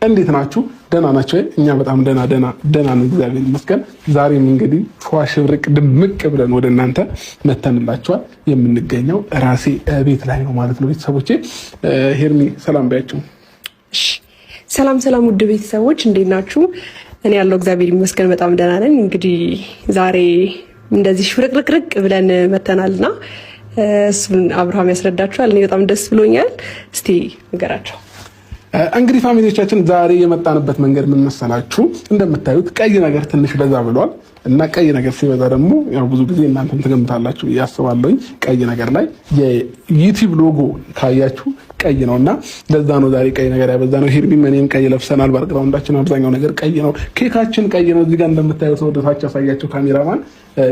እንዴት ናችሁ? ደህና ናችሁ? እኛ በጣም ደህና ነው፣ እግዚአብሔር ይመስገን። ዛሬም እንግዲህ ሸዋሽብርቅ ድምቅ ብለን ወደ እናንተ መተንላችኋል። የምንገኘው ራሴ ቤት ላይ ነው ማለት ነው። ቤተሰቦቼ ሄርሚ ሰላም ባያችሁ። ሰላም ውድ ቤተሰቦች እንዴት ናችሁ? እኔ ያለው እግዚአብሔር ይመስገን በጣም ደህና ነኝ። እንግዲህ ዛሬ እንደዚህ ሽብርቅርቅ ብለን መተናልና እሱን አብርሃም ያስረዳችኋል። እኔ በጣም ደስ ብሎኛል። እስቲ ንገራቸው። እንግዲህ ፋሚሊዎቻችን ዛሬ የመጣንበት መንገድ ምን መሰላችሁ? እንደምታዩት ቀይ ነገር ትንሽ በዛ ብሏል እና ቀይ ነገር ሲበዛ ደግሞ ያው ብዙ ጊዜ እናንተም ትገምታላችሁ ያስባለሁኝ ቀይ ነገር ላይ የዩቲዩብ ሎጎ ካያችሁ ቀይ ነውና ለዛ ነው ዛሬ ቀይ ነገር ያበዛ ነው። ሄርሚም እኔም ቀይ ለብሰናል። ባክግራውንዳችን አብዛኛው ነገር ቀይ ነው። ኬካችን ቀይ ነው። እዚህ ጋር እንደምታዩት ወደ ታች ያሳያችሁ ካሜራማን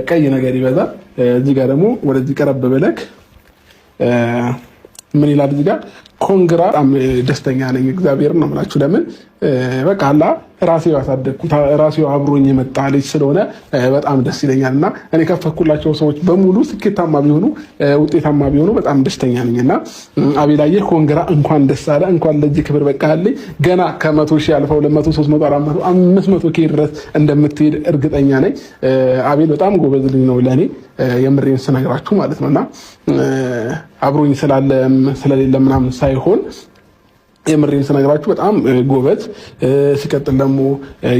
ቀይ ነገር ይበዛል። እዚህ ጋር ደግሞ ወደዚህ ቀረብ ብለክ ምን ይላል እዚህ ጋር ኮንግራ። በጣም ደስተኛ ነኝ። እግዚአብሔር ነው የምላችሁ። ለምን በቃ አላ ራሴው ያሳደግኩት ራሴው አብሮኝ የመጣ ልጅ ስለሆነ በጣም ደስ ይለኛልና እኔ ከፈኩላቸው ሰዎች በሙሉ ስኬታማ ቢሆኑ ውጤታማ ቢሆኑ በጣም ደስተኛ ነኝና አቤላዬ ኮንግራ፣ እንኳን ደስ አለ፣ እንኳን ለዚህ ክብር በቃልኝ። ገና ከ100 ሺህ አልፈው 200፣ 300፣ 400፣ 500 ኬ ድረስ እንደምትሄድ እርግጠኛ ነኝ። አቤል በጣም ጎበዝ ልጅ ነው ለኔ የምሬን ስነግራችሁ ማለት ነውና አብሮኝ ስላለም ስለሌለ ምናምን ሳይሆን የምሬን ስነግራችሁ በጣም ጎበዝ። ሲቀጥል ደግሞ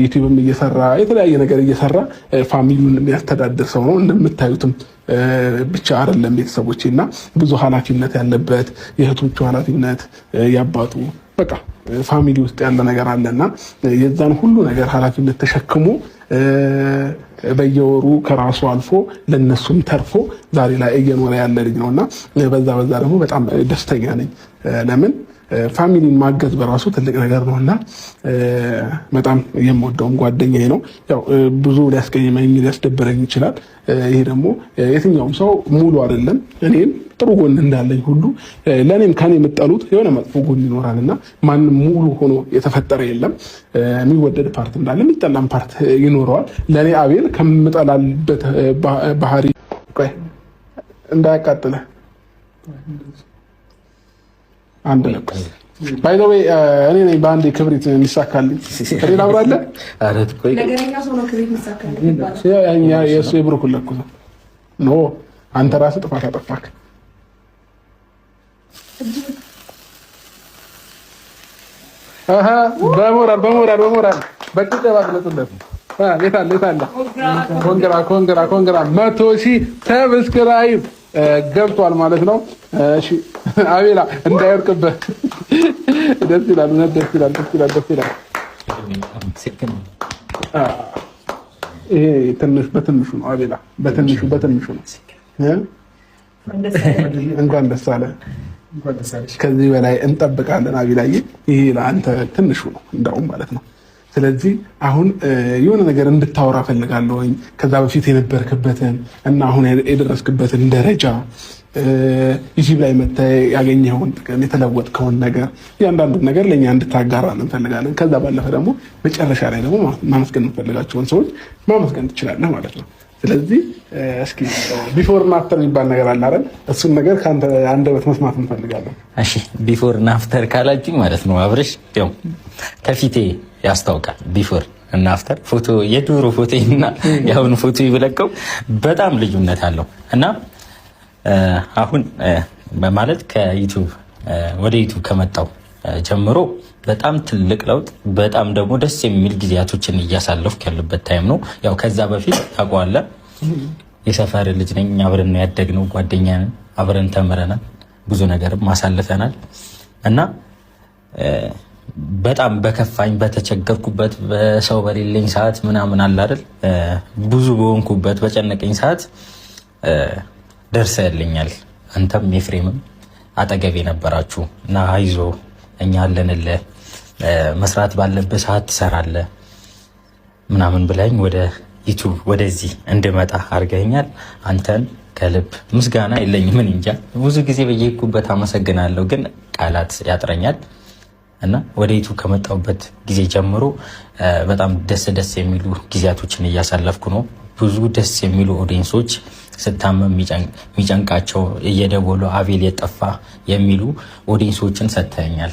ዩቲዩብም እየሰራ የተለያየ ነገር እየሰራ ፋሚሊውን የሚያስተዳድር ሰው ነው። እንደምታዩትም ብቻ አይደለም ቤተሰቦቼና ብዙ ኃላፊነት ያለበት የእህቶቹ ኃላፊነት ያባጡ በቃ ፋሚሊ ውስጥ ያለ ነገር አለና የዛን ሁሉ ነገር ኃላፊነት ተሸክሞ በየወሩ ከራሱ አልፎ ለነሱም ተርፎ ዛሬ ላይ እየኖረ ያለ ልጅ ነውና በዛ ደግሞ በጣም ደስተኛ ነኝ። ለምን ፋሚሊን ማገዝ በራሱ ትልቅ ነገር ነውና በጣም የምወደውም ጓደኛዬ ነው። ያው ብዙ ሊያስቀይመኝ ሊያስደብረኝ ይችላል። ይሄ ደግሞ የትኛውም ሰው ሙሉ አይደለም። እኔም ጥሩ ጎን እንዳለኝ ሁሉ ለኔም ከኔ የምጠሉት የሆነ መጥፎ ጎን ይኖራልና ማንም ሙሉ ሆኖ የተፈጠረ የለም። የሚወደድ ፓርት እንዳለ የሚጠላም ፓርት ይኖረዋል። ለኔ አቤል ከምጠላልበት ባህሪ ቆይ እንዳያቃጥለ አንድ ለቁስ ባይ ዘ ወይ እኔ ነኝ በአንድ ክብሪት የሚሳካልኝ። ከሌላ አብራለ አረት ቆይ ነገረኛ ሰው ነው ክብሪት የሚሳካልኝ። ያኛ የሱ የብሩክ ለቁስ ኖ አንተ ራስህ ጥፋት አጠፋክ። አሃ በሞራል በጭብጨባ ግለጹለት። የታለ ኮንግራ 100 ሺህ ሰብስክራይብ ገብቷል ማለት ነው። እሺ አቤላ እንዳይወርቅበት ደስ ይላል። ይሄ ትንሽ በትንሹ ነው አቤላ፣ በትንሹ ነው። እንኳን ደስ አለ። ከዚህ በላይ እንጠብቃለን አቤላዬ። ይሄ ለአንተ ትንሹ ነው እንዳውም ማለት ነው። ስለዚህ አሁን የሆነ ነገር እንድታወራ ፈልጋለሁኝ። ከዛ በፊት የነበርክበትን እና አሁን የደረስክበትን ደረጃ ዩቲዩብ ላይ መተህ ያገኘኸውን ጥቅም፣ የተለወጥከውን ነገር እያንዳንዱን ነገር ለእኛ እንድታጋራ እንፈልጋለን። ከዛ ባለፈ ደግሞ መጨረሻ ላይ ደግሞ ማመስገን እንፈልጋቸውን ሰዎች ማመስገን ትችላለህ ማለት ነው። ስለዚህ እስኪ ቢፎር እና አፍተር የሚባል ነገር አለ አይደል? እሱን ነገር ከአንተ አንደበት መስማት እንፈልጋለን። እሺ ቢፎር እና አፍተር ካላችሁኝ ማለት ነው አብርሽ ያው ከፊቴ ያስታውቃል። ቢፎር እና አፍተር ፎቶ የድሮ ፎቶና የአሁኑ ፎቶ ይብለቀው በጣም ልዩነት አለው እና አሁን ማለት ከዩቲዩብ ወደ ዩቲዩብ ከመጣው ጀምሮ በጣም ትልቅ ለውጥ፣ በጣም ደግሞ ደስ የሚል ጊዜያቶችን እያሳለፍኩ ያለበት ታይም ነው። ያው ከዛ በፊት ታውቀዋለህ፣ የሰፈር ልጅ ነኝ። አብረን ነው ያደግነው፣ ጓደኛ ነን፣ አብረን ተምረናል፣ ብዙ ነገርም ማሳልፈናል እና በጣም በከፋኝ በተቸገርኩበት በሰው በሌለኝ ሰዓት ምናምን አለ አይደል ብዙ በሆንኩበት በጨነቀኝ ሰዓት ደርሰህልኛል። አንተም ኤፍሬምም አጠገቤ ነበራችሁ እና አይዞ እኛ አለንልህ፣ መስራት ባለብህ ሰዓት ትሰራለህ ምናምን ብለኝ ወደ ዩቲዩብ ወደዚህ እንድመጣ አድርገኛል። አንተን ከልብ ምስጋና የለኝም። ምን እንጃ ብዙ ጊዜ በየሄድኩበት አመሰግናለሁ፣ ግን ቃላት ያጥረኛል እና ወደ ዩቲዩብ ከመጣሁበት ጊዜ ጀምሮ በጣም ደስ የሚሉ ጊዜያቶችን እያሳለፍኩ ነው። ብዙ ደስ የሚሉ ኦዲየንሶች ስታመም የሚጨንቃቸው እየደወሉ አቤል የጠፋ የሚሉ ኦዲየንሶችን ሰጥተኛል፣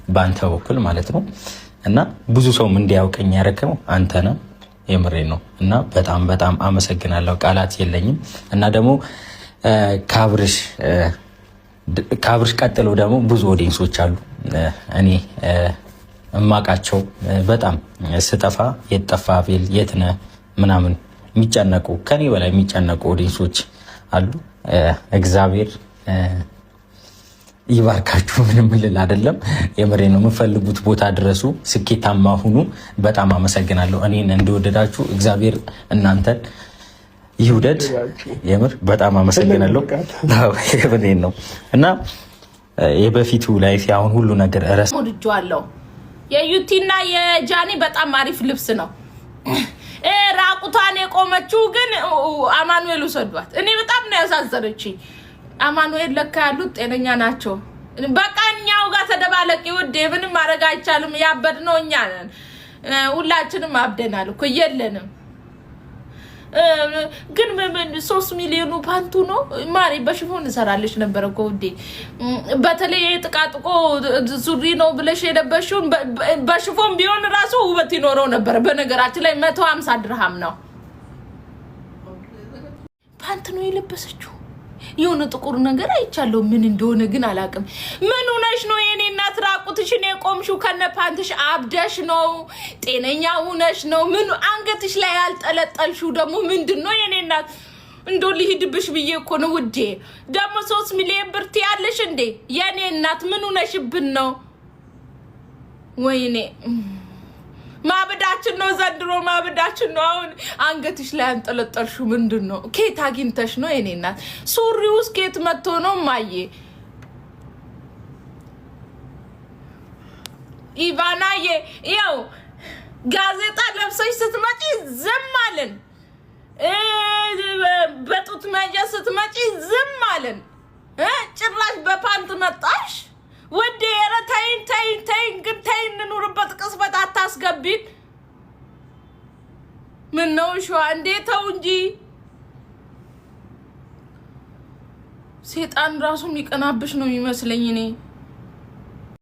በአንተ በኩል ማለት ነው። እና ብዙ ሰውም እንዲያውቀኝ ያደረገው አንተ ነህ። የምሬ ነው እና በጣም በጣም አመሰግናለሁ። ቃላት የለኝም። እና ደግሞ ከአብርሽ ቀጥሎ ደግሞ ብዙ ኦዲየንሶች አሉ እኔ እማቃቸው በጣም ስጠፋ የት ጠፋ አቤል የት ነህ ምናምን የሚጨነቁ ከኔ በላይ የሚጨነቁ ኦዲየንሶች አሉ። እግዚአብሔር ይባርካችሁ። ምንም ልል አይደለም። የምሬ ነው። የምፈልጉት ቦታ ድረሱ፣ ስኬታማ ሁኑ። በጣም አመሰግናለሁ። እኔን እንደወደዳችሁ እግዚአብሔር እናንተን ይውደድ። የምር በጣም አመሰግናለሁ። የምሬ ነው እና የበፊቱ ላይፍ አሁን ሁሉ ነገር ወድጄዋለሁ። የዩቲና የጃኒ በጣም አሪፍ ልብስ ነው። ራቁቷን የቆመችው ግን አማኑኤል ወሰዷት። እኔ በጣም ነው ያሳዘነችኝ። አማኑኤል ለካ ያሉት ጤነኛ ናቸው። በቃ እኛው ጋር ተደባለቂ ውዴ፣ ምንም ማድረግ አይቻልም። ያበድነው እኛ ነን። ሁላችንም አብደናል እኮ የለንም። ግን 3 ሚሊዮኑ ፓንቱ ነው ማሪ በሽፎን እንሰራለች ነበር እኮ ውዴ። በተለይ ጥቃጥቆ ሱሪ ነው ብለሽ የለበሽውን በሽፎን ቢሆን ራሱ ውበት ይኖረው ነበር። በነገራችን ላይ 150 ድርሃም ነው ፓንት ነው የለበሰችው። የሆነ ጥቁር ነገር አይቻለው፣ ምን እንደሆነ ግን አላቅም። ምን ሆነሽ ነው የኔ እናት ራቁትሽን የቆምሽው ከነ ፓንትሽ? አብደሽ ነው? ጤነኛ ሆነሽ ነው? ምን አንገትሽ ላይ ያልጠለጠልሽው ደግሞ ምንድነው የኔ እናት? እንዶ ሊሂድብሽ ብዬ እኮ ነው ውዴ። ደግሞ 3 ሚሊዮን ብር ትያለሽ እንዴ የኔ እናት? ምን ሆነሽብን ነው? ወይኔ ማብዳችን ነው ዘንድሮ፣ ማብዳችን ነው። አሁን አንገትሽ ላይ አንጠለጠልሽው ምንድነው? ኬት አግኝተሽ ነው የኔ እናት? ሱሪውስ ኬት መጥቶ ነው ማዬ? ኢቫናዬ ያው ጋዜጣ ለብሰሽ ስትመጪ ዝም አለን። በጡት መጃ ስትመጪ ዝም አለን። ጭራሽ በፓንት መጣሽ ወዴ? ኧረ ተይን ግን ተይን፣ እንኑርበት። ቅስበት አታስገቢን። ምን ነው ሸዋ እንዴ? ተው እንጂ ሴጣን ራሱ የሚቀናብሽ ነው የሚመስለኝ እኔ።